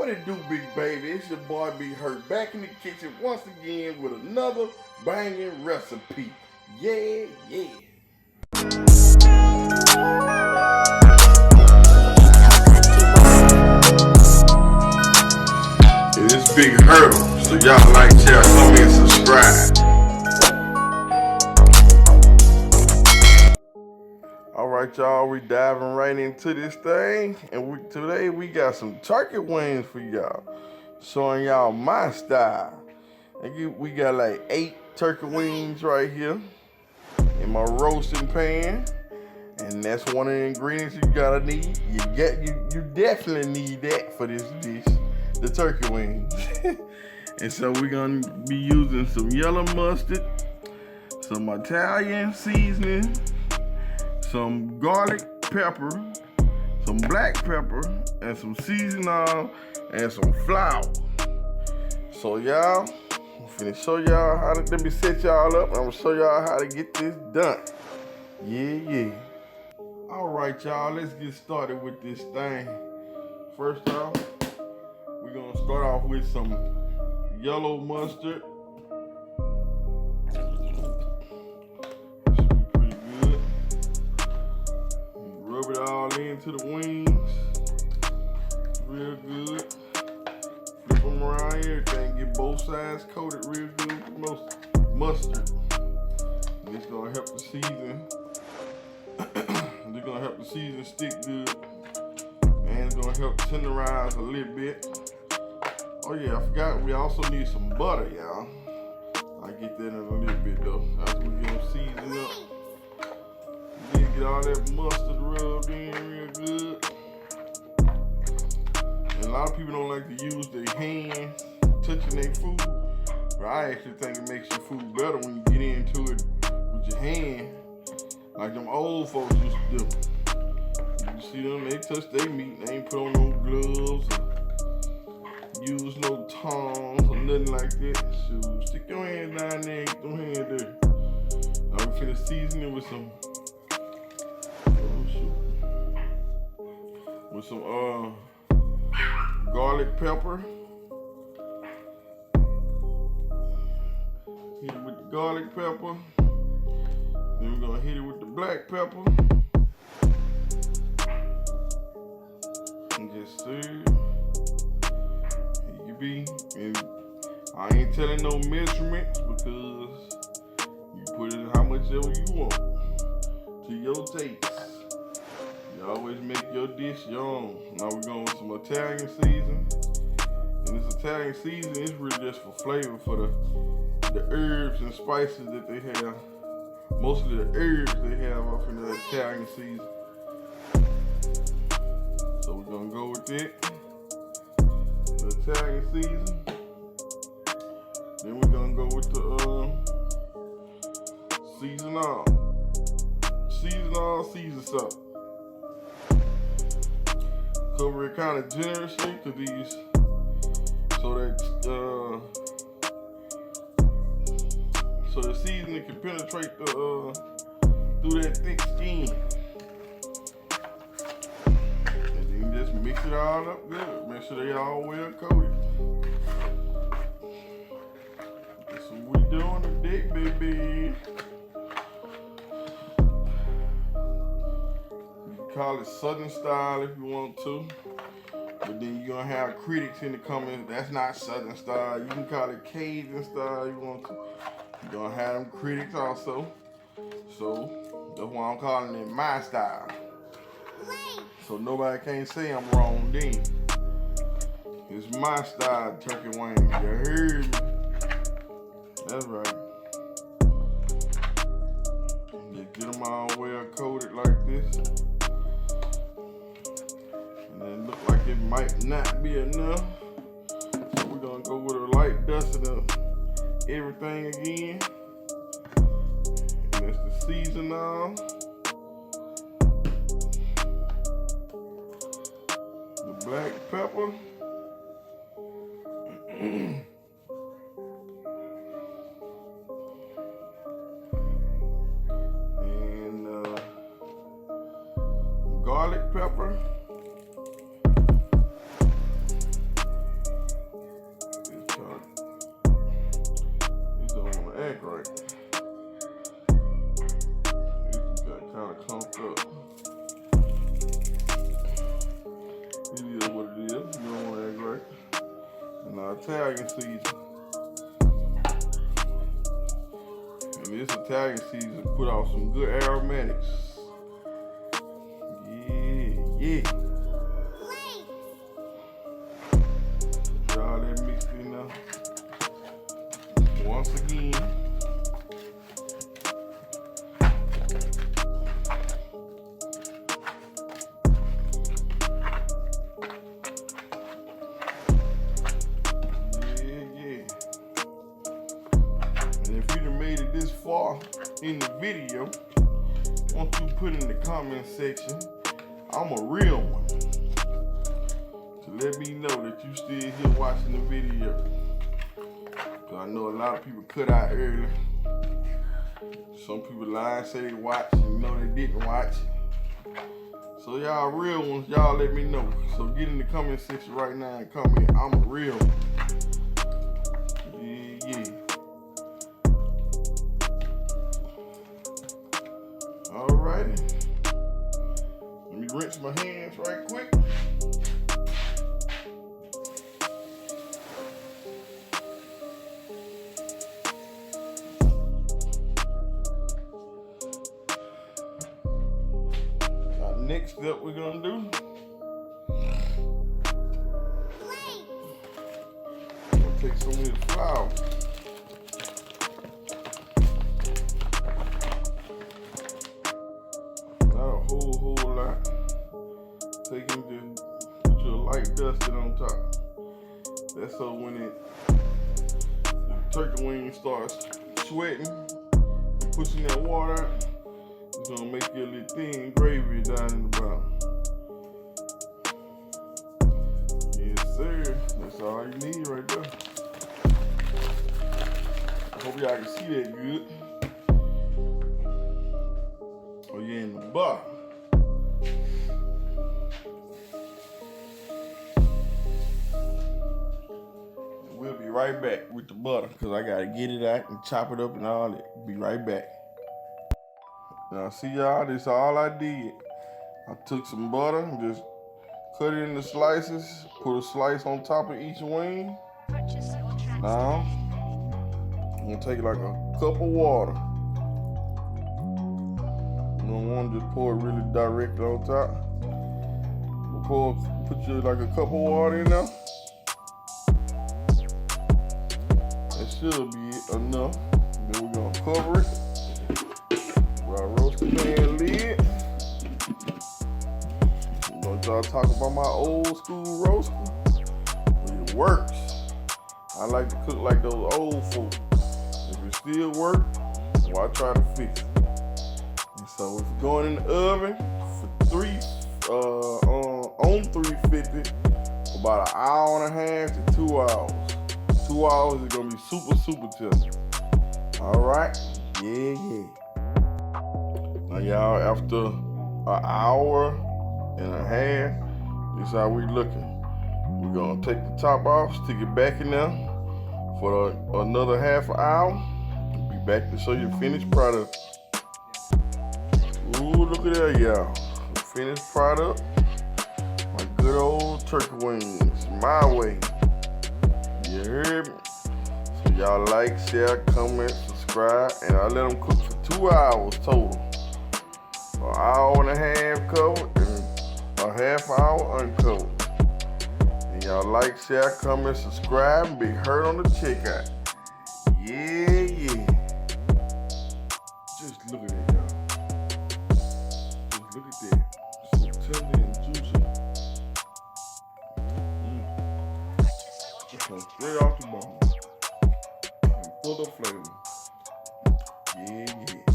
What it do, big baby? It's your boy Big Hurt back in the kitchen once again with another banging recipe. Yeah, yeah. It's Big Hurt, so y'all like, share, comment, and subscribe. Alright, y'all, we diving right into this thing, and today we got some turkey wings for y'all, showing y'all my style. And we got like 8 turkey wings right here in my roasting pan, and that's one of the ingredients you gotta need. You definitely need that for this dish, the turkey wings. And so we're gonna be using some yellow mustard, some Italian seasoning, some garlic pepper, some black pepper, and some seasoning and some flour. So y'all, I'm finna show y'all how to, let me set y'all up, and I'm gonna show y'all how to get this done. Yeah. Alright, y'all, let's get started with this thing. First off, we're gonna start off with some yellow mustard. Rub it all into the wings, real good. Flip them around, everything, get both sides coated real good with mustard. And it's gonna help the season. It's gonna help the season stick good, and it's gonna help tenderize a little bit. Oh yeah, I forgot we also need some butter, y'all. I'll get that in a little bit though, after we get them seasoned up. Get all that mustard rubbed in real good. And a lot of people don't like to use their hands touching their food, but I actually think it makes your food better when you get into it with your hand, like them old folks used to do. You see them, they touch their meat, they ain't put on no gloves or use no tongs or nothing like that. So stick your hand down there and get them hands there. Now we finna season it with some garlic pepper. Hit it with the garlic pepper. Then we're gonna hit it with the black pepper. And just stir it. Here you be. And I ain't telling no measurements because you put in how much ever you want to your taste. You always make your dish your own. Now we're going with some Italian seasoning. And this Italian seasoning is really just for flavor, for the herbs and spices that they have. Mostly the herbs they have up in the Italian season. So we're gonna go with it. The Italian season. Then we're gonna go with the season salt. Cover it kind of generously to these, so the seasoning can penetrate through that thick skin. And then just mix it all up good. Make sure they all well coated. That's what we doing today, baby. Call it Southern style if you want to, but then you're gonna have critics in the comments, that's not Southern style. You can call it Cajun style if you want to. You're gonna have them critics also. So that's why I'm calling it my style. So nobody can't say I'm wrong then. It's my style turkey wings. You heard me? That's right. Just get them all well coated like this. And it look like it might not be enough, so we're gonna go with a light dusting of everything again. And that's the seasoning, the black pepper, and garlic pepper. Italian season. And this Italian season put out some good aromatics. Yeah. Put all that mixed in now. Once again. This far in the video, want you put in the comment section, I'm a real one, to let me know that you still here watching the video. Cause I know a lot of people cut out early. Some people lie and say they watch, and you know they didn't watch. So y'all real ones, y'all let me know. So get in the comment section right now and comment, I'm a real one. Yeah. Alrighty. Let me rinse my hands right quick. Now, next step we're gonna do. I'm gonna take some of this flour. Whole lot. Taking just put your light dusting on top. That's so when the turkey wing starts sweating, pushing that water out, it's gonna make your little thin gravy down in the bottom. Yes, sir. That's all you need right there. I hope y'all can see that good. Oh yeah, in the bottom. We'll be right back with the butter because I gotta get it out and chop it up and all that. Be right back. Now see y'all, this is all I did. I took some butter and just cut it into slices, put a slice on top of each wing. Now, I'm gonna take like a cup of water. You don't want to just pour it really direct on top. Put you like a cup of water in there. That should be enough. Then we're gonna cover it with our roasting pan lid. I'm gonna start talking about my old school roaster. It works. I like to cook like those old folks. If it still works, why try to fix it? So it's going in the oven for on 350 for about an hour and a half to 2 hours. 2 hours is gonna be super tender. All right, yeah. Now y'all, after an hour and a half, this is how we looking. We're gonna take the top off, stick it back in there for another half an hour. Be back to show you the finished product. Ooh, look at that, y'all. The finished product. My good old turkey wings. My way. You heard me? So y'all like, share, comment, subscribe, and I let them cook for 2 hours total. An hour and a half covered and a half hour uncovered. And y'all like, share, comment, subscribe, and be heard on the checkout. Yeah. Just look at it, y'all. Look at that. So tender and juicy. It comes straight off the bone. And full of flavor. Yeah.